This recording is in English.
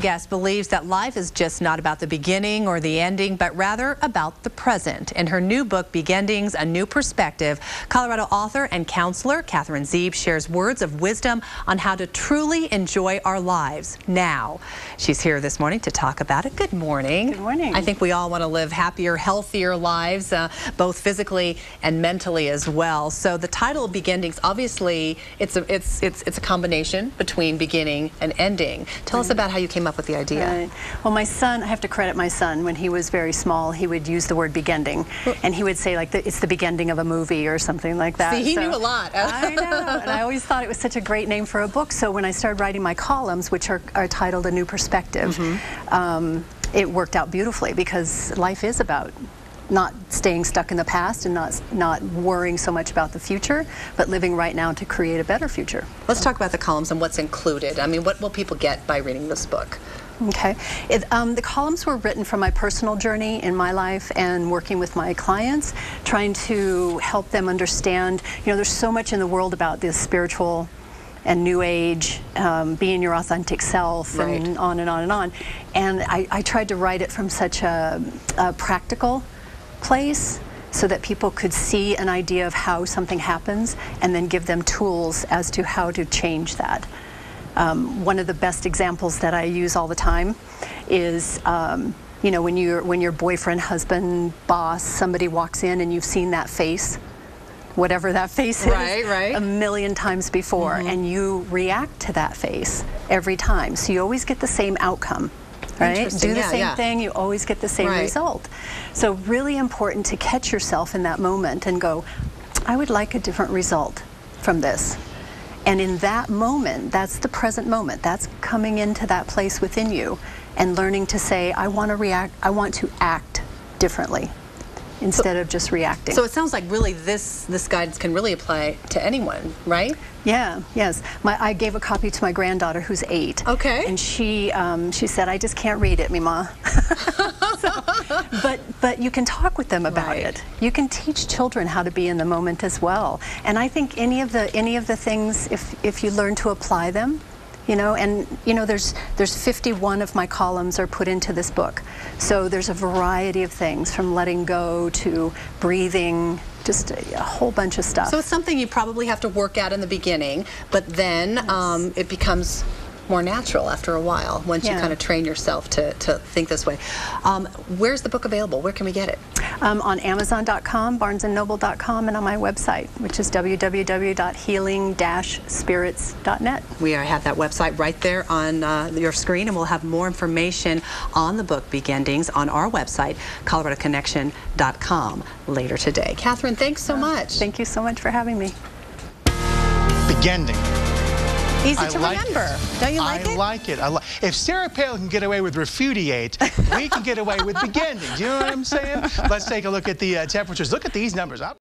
guest believes that life is just not about the beginning or the ending, but rather about the present. In her new book, Begendings, A New Perspective, Colorado author and counselor Catherine Zeeb shares words of wisdom on how to truly enjoy our lives now. She's here this morning to talk about it. Good morning. Good morning. I think we all want to live happier, healthier lives, both physically and mentally as well. So the title of Begendings, obviously, it's a combination between beginning and ending. Tell us about how you came up with the idea. Right. Well, my son, I have to credit my son, when he was very small, he would use the word begending, and he would say, like, it's the begending of a movie or something like that. See, he knew a lot. I know, and I always thought it was such a great name for a book, so when I started writing my columns, which are titled A New Perspective, it worked out beautifully, because life is about not staying stuck in the past and not worrying so much about the future, but living right now to create a better future. Let's talk about the columns and what's included. I mean, what will people get by reading this book? Okay. The columns were written from my personal journey in my life and working with my clients, trying to help them understand, you know, there's so much in the world about this spiritual and new age, being your authentic self, right, and on and on and on. And I tried to write it from such a practical place so that people could see an idea of how something happens and then give them tools as to how to change that. One of the best examples that I use all the time is, you know, when your boyfriend, husband, boss, somebody walks in and you've seen that face, whatever that face is, right, a million times before, and you react to that face every time. So you always get the same outcome. Right? Do the same thing, you always get the same result. So really important to catch yourself in that moment and go, I would like a different result from this. And in that moment, that's the present moment. That's coming into that place within you and learning to say, I want to react, I want to act differently instead of just reacting. So it sounds like really this guidance can really apply to anyone, right? Yeah, yes. I gave a copy to my granddaughter who's 8. Okay. And she said, I just can't read it, Mima. But you can talk with them about it. You can teach children how to be in the moment as well. And I think any of the things, if you learn to apply them, you know, and you know, there's 51 of my columns are put into this book. So there's a variety of things, from letting go to breathing, just a whole bunch of stuff. So it's something you probably have to work at in the beginning, but then it becomes more natural after a while once you kind of train yourself to think this way. Where's the book available? Where can we get it? On Amazon.com, BarnesandNoble.com, and on my website, which is www.healing-spirits.net. We have that website right there on your screen, and we'll have more information on the book Begendings on our website, coloradoconnection.com, later today. Catherine, thanks so much. Thank you so much for having me. Begending. Easy to remember. Don't you like it? I like it. If Sarah Palin can get away with refugiate, we can get away with begending. Do you know what I'm saying? Let's take a look at the temperatures. Look at these numbers.